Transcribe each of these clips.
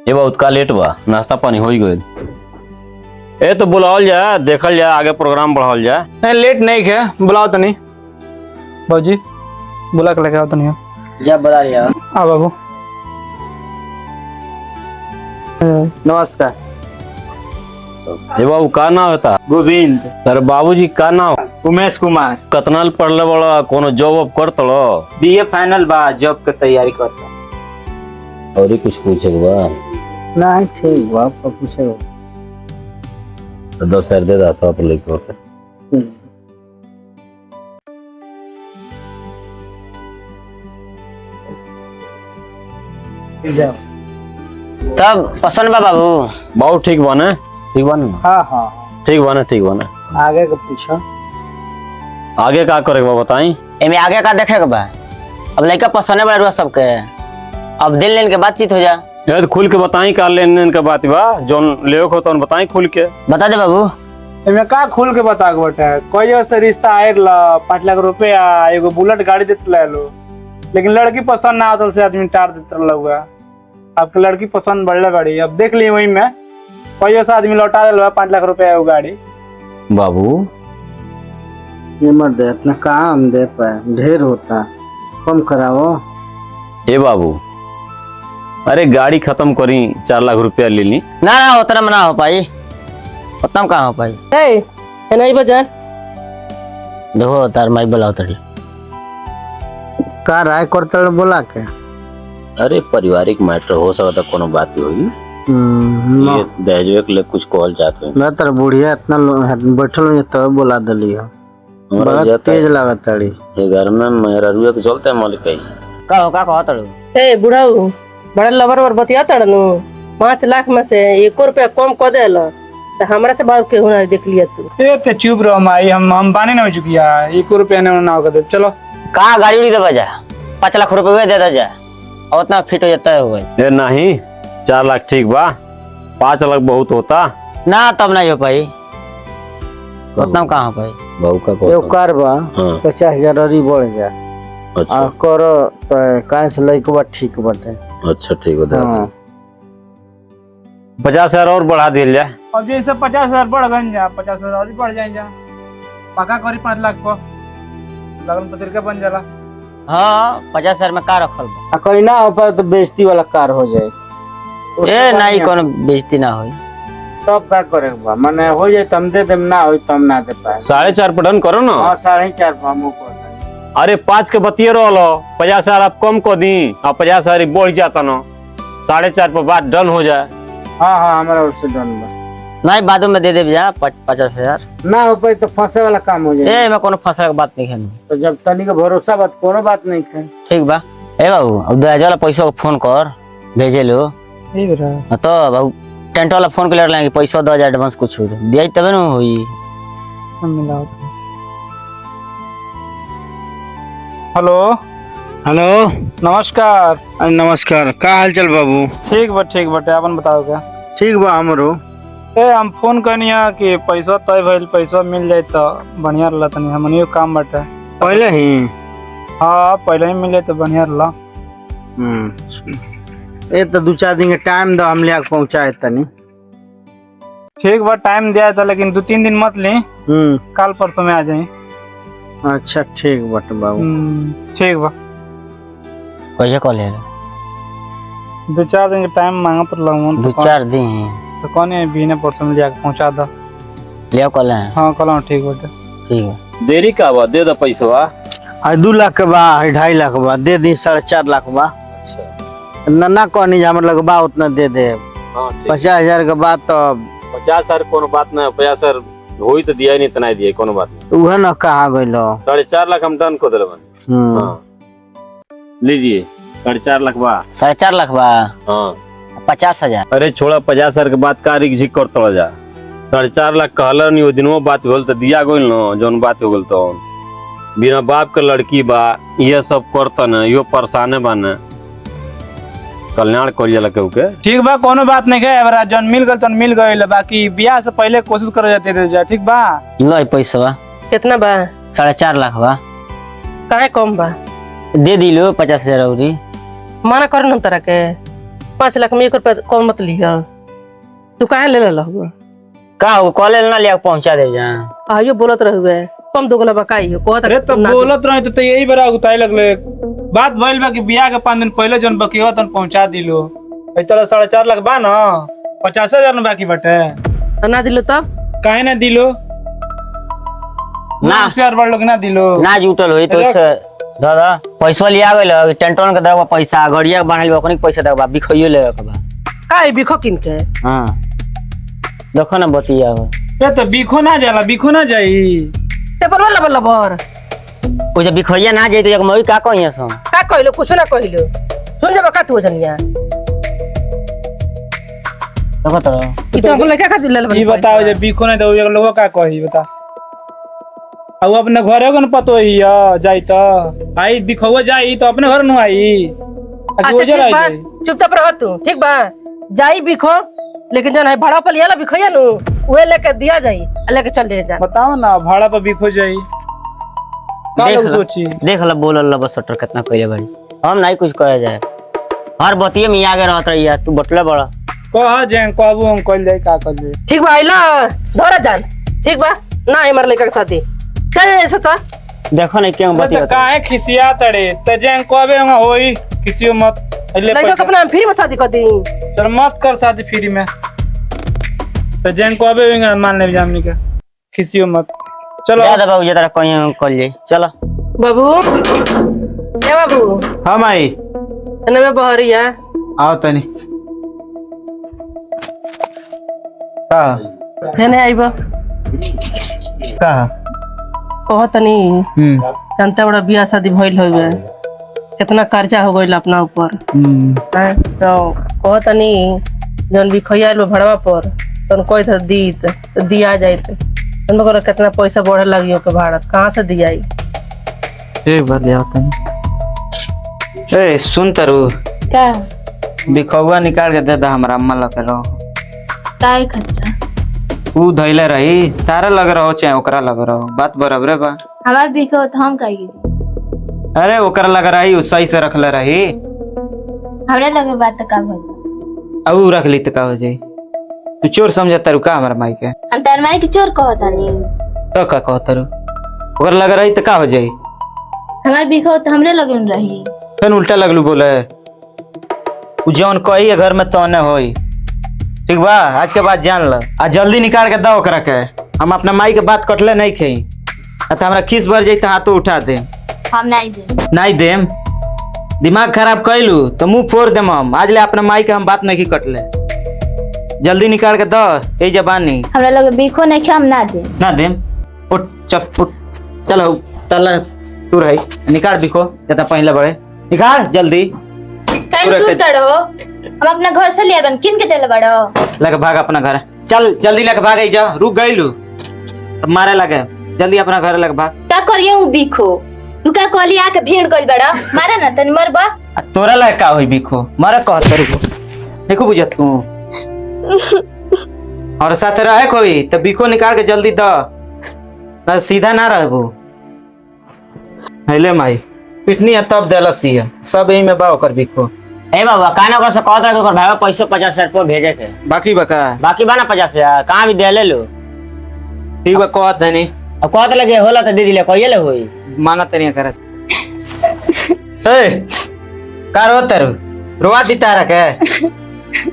ये बहुत का लेट बा, नाश्ता पानी हो गई। ए तो बुलावल जाए, देखल जाए, आगे प्रोग्राम बढ़ावल जाए। नहीं लेट नहीं है, बुलाओ तो नहीं बाबूजी, बुला के लेके आओ तो नहीं या बुला लिया। हाँ बाबू नमस्कार। ये बाबू का नाम होता? गोविंद। सर बाबूजी का नाम? उमेश कुमार। कतनल पढ़ले बड़ा, कोनो जॉब वॉब करत लो? बीए फाइनल बा, जॉब के तैयारी करता। और ही कुछ पूछे के बा? नहीं ठीक बा, आपको पूछे तो 10,000 दे दा तो आप लेके होते। तब पसंद बा बाबू? बहुत ठीक बने, ठीक बने। हाँ हाँ ठीक बने, ठीक बने। आगे का पूछो। आगे का करे के बा बताई? एमे आगे का देखे के बा? अब लड़का पसंद है बड़ा सबके, अब दिल लेन के बातचीत हो जा। ये तो खुल के बताई का लेन देन के बात बा, जोन लेओ को तो बताई खुल के। बता दे बाबू। इनमें का खुल के बता के बता, कोई जगह से रिश्ता आयल 5 लाख रुपया, एगो बुलेट गाड़ी देते ले लो, लेकिन लड़की पसंद ना आता से आदमी टार देते लगा। आपके लड़की पसंद बढ़ले बड़ी, अब देख ली वही में कोई जगह से आदमी लौटा दे 5 लाख रुपया एगो गाड़ी। बाबू ये मत दे, अपना काम दे पाए, ढेर होता, कम कराओ। ए बाबू, अरे गाड़ी खत्म करी, 4 लाख रुपया ले ली। ना ना उतना में ना हो पाई, उतना में कहाँ हो पाई। नहीं बजान देखो तार माई बुलाओ तड़ी। का राय करते बोला के? अरे पारिवारिक मैटर हो सकता, कोनो बात होई। ये दहेजवे के लिए कुछ कहल जात है। मैं तर बुढ़िया इतना बैठल हो तो बोला दली हो, बड़ा तेज लागत तड़ी। ये घर में मेहरुए के चलते मालिक कही का हो का कहा तड़ू? ए बुढ़ाऊ बड़ा लबर वर बतिया तड़नु, 5 लाख में से 1 रुपया कम कर देला तो हमरा से बार के हुनर देख लिया तू। ए ते चुप रहो माई, हम बाने ना हो चुकिया, 1 रुपया ने ना कर दे। चलो कहाँ गाड़ी उड़ी दे जा, 5 लाख रुपये दे दे जा, और उतना फिट हो जाता है हो गई। ये नहीं, 4 लाख ठीक बा, 5 लाख बहुत होता ना, तब नहीं हो पाई, उतना में कहाँ हो पाई। बहू का यो कर बा 50,000 और बढ़ जा। अच्छा करो तो काहे से लइक बा ठीक बाटे। अच्छा ठीक है, हाँ। 50,000 और बढ़ा दिया जाए। अब जैसे 50,000 बढ़ गए जा, 50,000 और बढ़ जाए जा, पक्का करी 5 लाख को लगन पत्रिका बन जाला। हाँ 50,000 में का रखल बा? कोई ना हो पाए तो बेइज्जती वाला कार हो जाए। ए नहीं कोनो बेइज्जती ना होई। तब का करे बा, माने हो जाए तो हम दे देम, ना हो तो हम ना दे पाए। 4.5 पर डन करो ना। हां 4.5 हमो को। अरे 5 के बतिये रहो, 50,000 आप कम को दी और 50,000 बढ़ जाता ना, 4.5 पर बात डन हो जाए। हाँ हाँ हमारा ओर से डन बस। नहीं बाद में दे दे जा 50,000 ना हो पाए तो फंसे वाला काम हो जाए। ए मैं कोनो फंसा के बात नहीं है। तो जब तनी के भरोसा बात कोनो बात नहीं है। ठीक बा। ए बाबू अब 2,000 वाला पैसा को फोन कर भेजे लो। ठीक है तो बाबू टेंट वाला फोन कर लेंगे, पैसा 2,000 एडवांस कुछ दिया तबे ना होई। मिलाओ। हेलो हेलो नमस्कार। नमस्कार, का हाल चल बाबू? ठीक बटे, अपन बताओ क्या? ठीक बा हमरो। ए हम फोन करनिया कि पैसा तय भइल, पैसा मिल जाए तो बढ़िया रहला, तनी हमनियो काम बटे। पहले ही? हाँ पहले ही मिल जाए तो बढ़िया रहला। ए तो 2-4 दिन के टाइम दो, हम ले आके पहुंचाए तनी। ठीक बा, टाइम दिया था, लेकिन 2-3 दिन मत ली, कल परसों में आ जाए। अच्छा ठीक बट बाबू। ठीक बा। कहिए कॉल है 2-4 दिन के टाइम मांगा तो लगन 2-4 दिन तो कौन है बीने परसों में जाके पहुंचा दो। ले कॉल है। हाँ कल ठीक बटे। ठीक है। देरी का बा, दे दो पैसा। 2 लाख के बा, 2.5 लाख बा, दे दी 4.5 लाख बा। अच्छा ना कहनी हमर लगबा उतना दे दे। हाँ 50,000 के बाद तो 50,000 कोनो बात ना, 50,000 होई तो दिया नहीं, तना दिए कोनो बात नहीं। उहे न कहा गइलो। 4.5 लाख हम डन को दिल बन। हाँ लीजिए 4.5 लाख बा। 4.5 लाख बा। हाँ 50,000। अरे छोड़ा 50,000 के बात का रिक कर तोड़ जा। 4.5 लाख कहला नहीं, वो दिनों बात होल तो दिया गइल न, जोन बात हो गइल तो बिना बाप के लड़की बा, ये सब करता न, यो परेशाने बा न, कल्याण कर जाला केहू के। ठीक बा, कोनो बात नहीं है, अगर जन मिल गल तन मिल गइल, बाकी ब्याह से पहले कोशिश करो जाते थे जा। ठीक बा। लो पैसा बा कितना बा? 4.5 लाख बा। काहे कम बा? दे दिलो 50,000 औरी। मना कर न तरह के 5 लाख में 1 रुपया कौन मत लिया तू काहे ले ला हुआ का हो कॉलेज ना लिया पहुंचा दे जा आइयो बोलत रहुए कम दोगला बकाई हो कहत अरे तो बोलत रहे तो यही बड़ा उताई लगले बात भइल बा कि बियाह के 5 दिन पहले जन बकिया तन पहुंचा दिलो ए तरह 4.5 लाख बा ना 50,000 में बाकी बटे ना दिलो तब काहे ना दिलो ना शेयर बड़ लोग ना दिलो ना जुटल होई तो से दादा पैसा लिया गइल टेंटन के देबा पैसा गड़िया बनाइल बा ओकनी पैसा देबा बिखइयो ले के बा काहे बिखो किन के हां देखो ना बतिया हो ए तो बिखो ना जाला बिखो ना जाई ते पर लबर लबर ओ जे बिखइया ना जाई तो एक मई का कहिया सो का कहलो कुछ ना कहलो सुन जब का तू जनिया देखो तो ई तो अपन लड़का खातिर ले ई बताओ जे बिखो ना तो एक लोग का कही बता अब अपने घरे को न पतो ही जाई तो आई बिखवा जाई तो अपने घर न आई अच्छा ठीक बा चुपचाप रह तू ठीक बा जाई बिखो लेकिन जन है भाड़ा पर लिया ला बिखैया नु वे लेके दिया जाई लेके चल ले जा बताओ ना भाड़ा पर बिखो जाई का लोग सोची देख ला बोलल ला बस सटर कितना कइले बड़ी हम नहीं कुछ कहे जाए हर बतिये में आगे रहत रही तू बटले बड़ा कह जे कहबो हम कल जाई का कल जाई ठीक बा आइला धोरा जान ठीक बा ना है मर लड़का के साथी चल ऐसा था देखो नहीं क्यों बतिया तो काहे खिसिया तड़े त जे कहबे हम होई किसी मत ले लड़का के अपना फ्री में शादी कर दी तर मत कर शादी फ्री में तो जे कहबे मान ले जामनी के खिसियो मत चलो ज्यादा बाबू जरा कहीं कर जाई चलो बाबू ए बाबू हम आई एने में बहरिया आओ तनी का एने आइबो का कहो तनी जानते बड़ा बियाह शादी भइल हो गए कितना कर्जा हो गइल अपना ऊपर हैं? तो कहो तनी जन भी खैयाल में भड़वा पर तो कोई था दी तो दिया जाए तो मगर कितना पैसा बढ़े लगी के भाड़ा कहाँ से दियाई एक बार ले आओ तनी ए सुन तरु का बिखौआ निकाल के दे दा हमरा अम्मा लगे रहो काय खतरा ऊ धइले रही तारा लग रहो चाहे ओकरा लग रहो बात बराबरे बा हमार बिको तो हम काई अरे ओकरा लग रही ऊ सही से रखले रही हमरे लगे बात का भइल अब ऊ रख ली त का हो जाई तू चोर समझ तरु का हमरा माई के हम तार माई के चोर कहता नहीं तो का कह तरु ओकरा लग रही त का हो जाई हमार बिको तो हमरे लगे में रही फिर उल्टा लगलू बोले ऊ जौन कही है घर में तो न होई ठीक बा आज के बाद जान ल आ जल्दी निकाल के दो ओकरा के हम अपना माई के बात कटले नहीं खई त हमरा खीस भर जाई त हाथों उठा दे हम नहीं दे नहीं देम दिमाग खराब कैलू तो मुंह फोड़ देम हम आज ले अपना माई के हम बात नहीं कटले जल्दी निकाल के दो ए जबानी हमरा लगे बिको नहीं के हम ना दे ना देम उठ चप उठ चलो तला तू रही निकाल बिको जता पहले बड़े निकाल जल्दी टाइम दूर चढ़ो हम अपना घर से ले बन किन के देले बड़ो लगे भाग अपना घर चल जल्दी लेके भाग जा रुक गईलू अब मारे लगे जल्दी अपना घर लेके भाग का करिए उ बिको तू का कहली आके भीड़ गइल बड़ा मारे ना तनी मरबा आ तोरा लायक का होई बिखो मारे कहत करू देखो बुझत तू और साथ रहे कोई तो बिखो निकाल के जल्दी द ना सीधा ना रहबू हेले माई पिटनी है तब देलसी है सब यही में बा ओकर बिखो ए बाबा काना कर से कहत रहे ओकर भाई पैसा 50,000 रुपया भेजे के बाकी बका बाकी बना 50,000 कहां भी दे ले लो ठीक बा कहत है नहीं अब कहत लगे होला तो दे दिले कहिए ले होई मांगा तनिया करे ए का रो तरु रोवा दी तारा के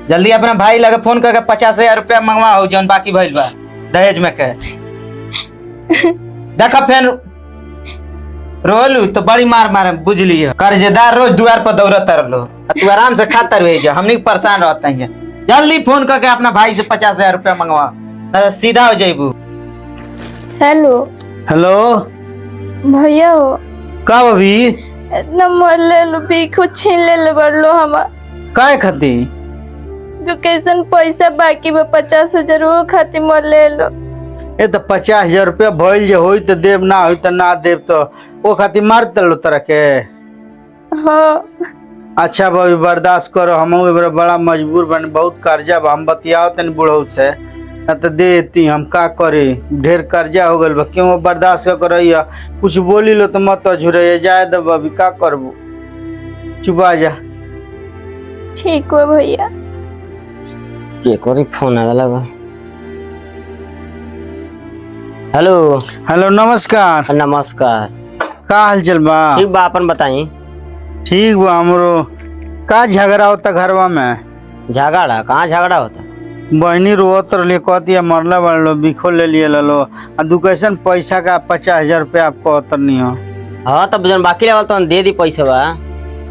जल्दी अपना भाई लगे फोन करके 50,000 रुपया मंगवा हो जौन बाकी भइल बा दहेज में के देखा फेन रोलू तो बड़ी मार मार बुझली है कर्जेदार रोज द्वार पर दौड़त रहो तू आराम से खाता रहे हमनी परेशान रहते हैं जल्दी फोन करके अपना भाई से 50,000 रुपया मंगवा ना सीधा हो जाइबू हेलो हेलो भैया हो का अभी नंबर ले लो भीखो छीन ले ले बड़लो हमार काय खाती जो कैसन पैसा बाकी बा 50,000 वो खातिर मोर ले लो ये तो 50,000 रुपया भइल जे होई तो देव ना होई तो ना देव तो वो खातिर मार तलो तरह के हाँ अच्छा भाभी बर्दाश्त करो हम बड़ा मजबूर बने बहुत कर्जा बा हम बतियाओ तनी बुढ़ऊ से ना तो देती हम का करे ढेर कर्जा हो गल बा क्यों बर्दाश्त कर कुछ बोली लो तो मत झुरे जाए दो अभी का करबू चुपा जा ठीक हो भैया। के करी फोन आवे लगा। हेलो। हेलो नमस्कार। नमस्कार। का हाल चल बा? ठीक बा, अपन बताई। ठीक बा हमरो। का झगड़ा होता घरवा में? झगड़ा? कहाँ झगड़ा होता? बहनी रोत रही कहती मरला बड़लो बिखो ले लिए ललो आ दू कैसन पैसा का 50,000 रुपया आपको उतरनी हो। हाँ तब जन बाकी लगल तो दे दी पैसा बा।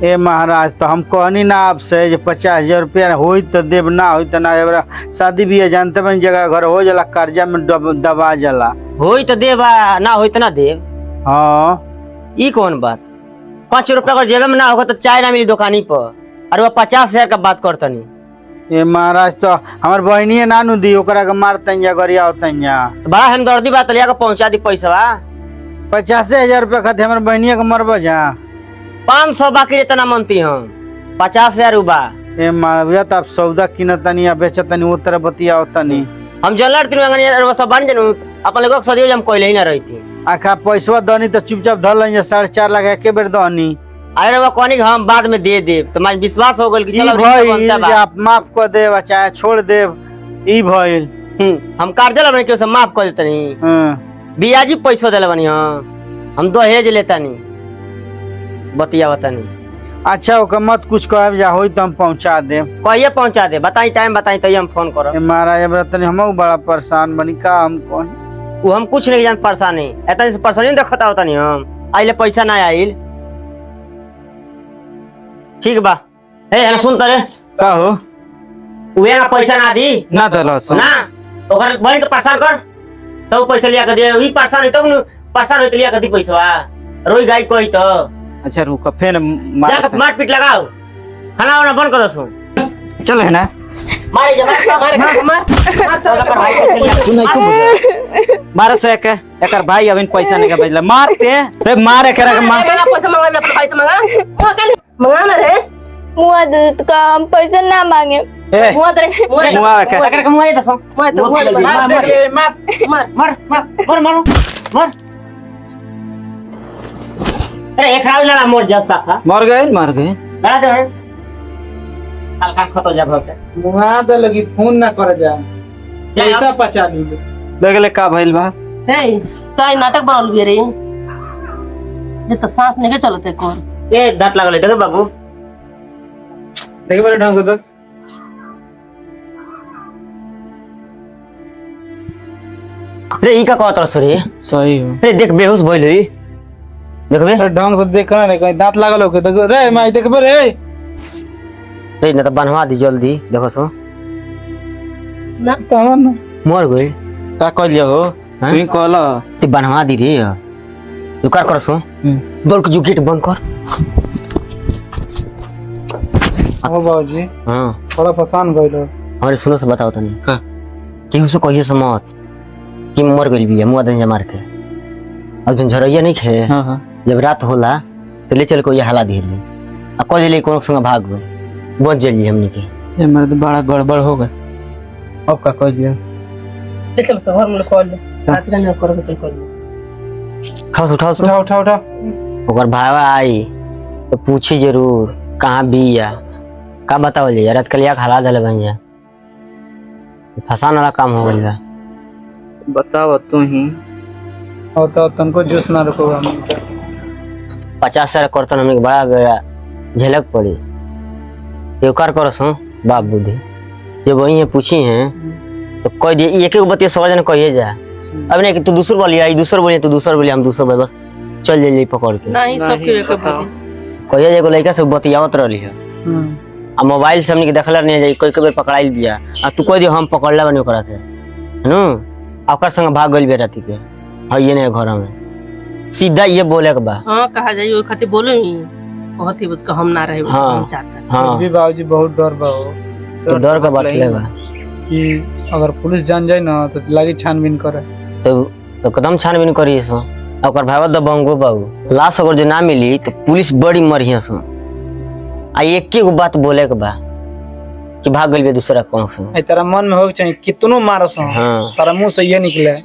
ए महाराज तो हम कहनी ना आपसे जो 50,000 रुपया हो तो देव ना हो तो ना एबरा शादी भी है जानते बन जगह घर हो जाला कर्जा में दबा जाला। होई तो दे बा, ना होई तो ना दे। हाँ ई कौन बात? 5 रुपया अगर जेब में ना होगा तो चाय ना मिली दुकानी पर, और वो 50,000 का बात करतनी। ये महाराज तो हमार बहनी ना नु दी ओकरा के मारतन या गरिया होतन या तो बड़ा हमदर्दी बात लिया के पहुंचा दी पैसा बा। 50,000 रुपया खाते हमार बहनिया के मरबा जा। 500 बाकी रहता ना मनती हम, 50,000 बा। ए महाराज तो आप सौदा किनतनी या बेचतनी वो तरह बतिया होतनी। हम जनलर तीन अंगन सब बन जनू अपन लोग सदियो हम कोई ही ना रहती। आखा पैसा दनी तो चुपचाप धर लें 4.5 लाख एके बेर दनी। अरे वो कौन हम बाद में दे दे, तुम्हारे विश्वास हो गल कि चलो भइल बनता बा। जे आप माफ कर देव चाहे छोड़ देव ई भइल। हम कर्जा लेबनी के माफ कर देतनी, बियाजी पैसा देले बनी। हम दहेज लेतानी, बतिया बतानी। अच्छा ओके मत कुछ कहब जा होई तो हम पहुंचा देव। कहिए पहुंचा दे, बताई टाइम बताई तो हम फोन करो। ए महाराज अब तनी हमहू बड़ा परेशान बनी का हम कौन। वो हम कुछ नहीं जान परेशान नहीं, एतनी से परेशानी नहीं देखता होता नहीं। हम आइले पैसा ना आइल। ठीक बा। हे सुन तरे का हो उहे का पैसा ना दी ना दला सो ना ओकर बहन के परेशान कर तो पैसा लिया के दे। ई परेशान है तब न परेशान होते लिया के दी पैसा। रोई गाय कोई तो अच्छा रुक फिर जाके मार पीट लगाओ, खाना वाना बंद कर दो। चल है ना मारे जमा मार सुनाई को मार से के एकर भाई अभी पैसा नहीं के भेजला मारते रे मार एकरा के मार पैसा मंगा ले, अपना पैसा मंगा मंगा ना रे। मुआ दे का हम पैसा ना मांगे। ए मुआ दे मुआ के अगर मुआ दे सो मुआ तो मुआ मार दे मार मार मार मार मार मार। अरे एक हाल लड़ा मोर जब साफा मर गए लड़ा दे हल्का खतो जा भके मुआ दे लगी फोन ना कर जा पैसा पचा ली देख ले का भइल बा। ए काई नाटक बनल बिया रे। ये तो सांस नहीं के चलते कोर। ए दांत लगले देखो बाबू, देख बड़े ढंग से देख। रे ई का कहत रस रे? सही हो रे देख बेहोश भइल होई, देखबे सर ढंग से देख ना, नहीं कहीं दांत लागल हो के देखो रे माई देखबे रे। रे न त बनवा दी जल्दी देखो सो ना तमन ना मर गई। का कहलियो हो तू कहला ते बनवा दी रे। तू कर सो दौड़ के जो गेट बंद कर। ओ बाबूजी हां थोड़ा परेशान गइल हो। हमारे सुनो से बताओ तनी हां केहू से कहिए से मत कि मर गइल बिया मुआ दन मार के। अब जन झरैया नहीं खे हां जब रात होला तो ले चल को ये हाला दिले आ कह दिले कोनो संग भाग गए बच जल्दी हमनी के। ये मेरे तो बड़ा गड़बड़ हो गए। अब का कह दिया ले चल शहर में कॉल ले रात का ना करो चल कॉल उठाओ उठा ओकर भावा आई तो पूछी जरूर कहाँ बिया का बतावल जाए। रात कलिया खला दले बन जा फसान वाला काम हो गइल बा। बताओ तू ही और तो तनको जूस ना रखो हम 50,000 करतन हमने बड़ा बड़ा झलक पड़ी। ये कर करो सो बाप बुद्धि जब वही है पूछी हैं तो कह दिए एक एक बतिया सौ जन कहिए जा। अब नहीं कि तू दूसर बोलिया दूसर बोलिए तू दूसर बोलिए हम दूसर बोले बस चल जाइए पकड़ के। नहीं सबके एक बोली कहिए एगो लड़का से बतियावत रही है आ मोबाइल से हमने के देखला नहीं जाई कोई बेर पकड़ाइल बिया आ तू कह दियो हम पकड़ला बनी ओकरा के ओकर संग भाग गइल बे राती के हइए ने घर में सीधा ये बोले के बा। हां कहा जाई ओ खातिर बोले ही बहुत ही बुत हम ना रहे हम चाहता। हाँ भी बाबूजी बहुत डर बा हो। तो डर का बात लेगा कि अगर पुलिस जान जाए ना तो लागी छानबीन करे तो कदम छानबीन करी सो ओकर भाई दबंगो बाबू लाश अगर जो ना मिली तो पुलिस बड़ी मरिया सो आ एक गो बात बोले के बा कि भाग गइल बे दूसरा कौन से। तेरा मन में हो चाहिए कितनो मारस हो हाँ तारा मुंह से ये निकले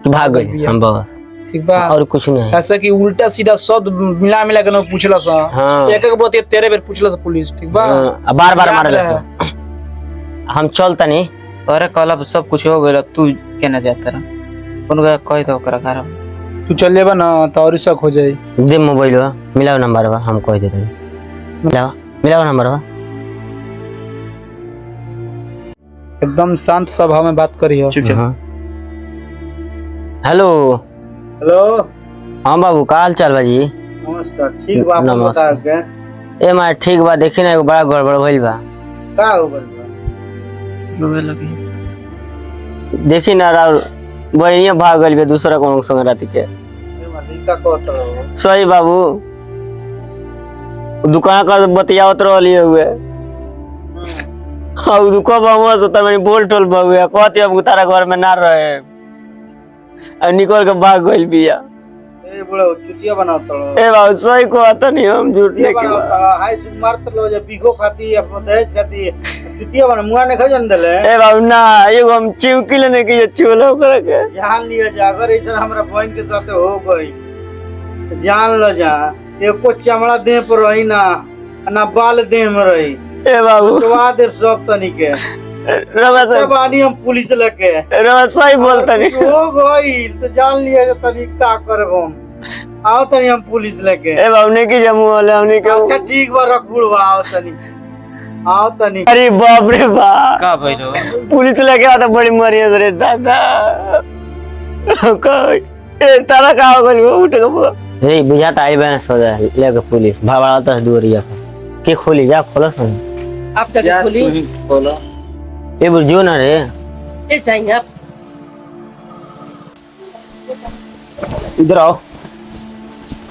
कि भाग गइल हम बस ठीक बा और कुछ नहीं। ऐसा कि उल्टा सीधा शब्द मिला मिला के ना पूछला सा हाँ। एक एक बात तेरे बेर पूछला सा पुलिस ठीक बा बार बार याद मारले रहे। हम चलता नहीं। अरे कहला सब कुछ हो गइल तू केना जाता रहा कौन कह दो ओकरा घर तू चल लेबा ना तो और शक हो जाई। दे मोबाइल बा मिलाओ नंबर बा हम कह देते मिलाओ नंबर बा। एकदम शांत सभा में बात करियो। हाँ। हेलो हेलो हाँ बाबू का हाल चाल बा जी? नमस्कार ठीक बा अपन नमस्कार। बता के ए मार ठीक बा देखी ना एगो बड़ा गड़बड़ भइल बा। का हो गइल बा? रोवे लगी देखी ना राव बहनिया भाग गइल बे दूसरा कोनो संग रात के। ए मालिक का कहत रहो सही बाबू दुकान का बतियावत रहली हुए हाँ दुकान बाबू सुतर में बोल टोल बाबू कहती अब तारा घर में ना रहे और निकल के भाग गइल बिया। ए बड़ा चुतिया बनावत रहो ए बाबू सही कहता नहीं हम झूठ नहीं के हाय सुमार त लो जे बिगो खाती अपन दहेज खाती चुतिया बना मुआ ने खजन देले ए बाबू ना एगो हम चिवकी लेने के चिवला ओकरा के जान लिया जा अगर ऐसा हमरा बहन के साथ हो गई तो जान लो जा एको चमड़ा देह पर रही ना बाल देह में रही ए बाबू तो दे सब तनी के रवा सही बानी हम पुलिस लेके रवा सही बोलता नहीं। हो गई तो जान लिया जे तनी का करब हम आओ तनी हम पुलिस लेके ए बाबू ने की जमू वाले हमने के अच्छा ठीक बा रख बुढ़वा आओ तनी अरे बाप रे बाप का भइलो पुलिस लेके आता बड़ी मरियस रे दादा ए तारा का हो गइल उठ के ए बुझाता आई बहन सो जा लेके पुलिस भावाता दूरिया के खोली जा खोलो सुन आप जाके खोली बोलो ए बुझियो ना रे ए जाइए आप। इधर आओ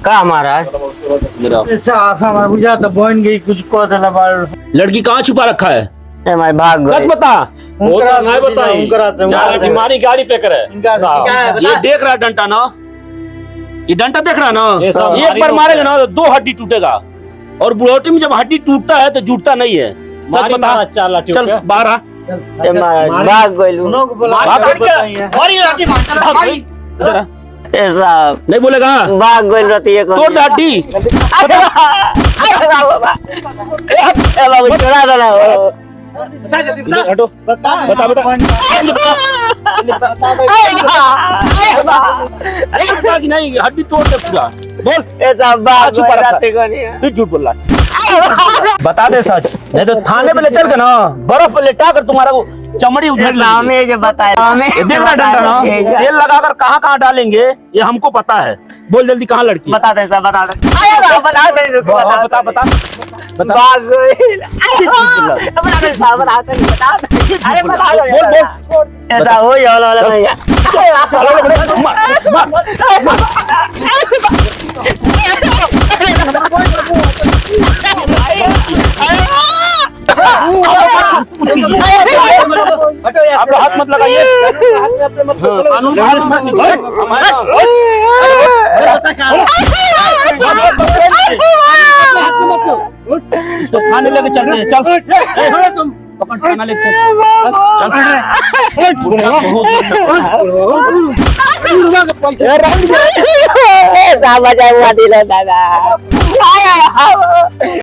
का हमारा इधर आओ। साहब हमार बुझा तो बहन गई कुछ कह देला बार लड़की कहाँ छुपा रखा है? ए माय भाग सच गई बता। उनकरा नहीं बताई हमारी गाड़ी पे करे ये देख रहा डंटा ना ये डंटा देख रहा ना एक बार मारेगा ना तो 2 हड्डी टूटेगा और बुढ़ौती में जब हड्डी टूटता है तो जुटता नहीं है। सच बता चल बाहर आ ए मार भाग गइल इधर आ। ए साहब नहीं बोलेगा भाग गइल रहती है तोड़ दे हड्डी। ए बाबू छोड़ा दो ना हटो बता कि नहीं हड्डी तोड़ दे पूरा बोल। ए साहब भाग छुपा गइल रखा रहती कोनी फिर झूठ बोल रहा है। बता दे सच नहीं तो थाने में ले चल के ना बर्फ पे लेटा कर तुम्हारा वो चमड़ी उधेड़ लेंगे। हमें जो बताया हमें ये देख रहा डंडा ना तेल लगाकर कहाँ कहाँ डालेंगे ये हमको पता है। बोल जल्दी कहाँ लड़की? बता दे साहब बता दे बता दे रुको बता बता बता भाग गइल बता दे साहब बता दे अरे बता दो बोल बोल ऐसा हो या वाला नहीं आप लोग हाथ मत लगाइए। कानून के हाथ मत निकाल। इसको थाने लेके चलते हैं चल पकड़ थाना लेके चल साहब बचाओ दादा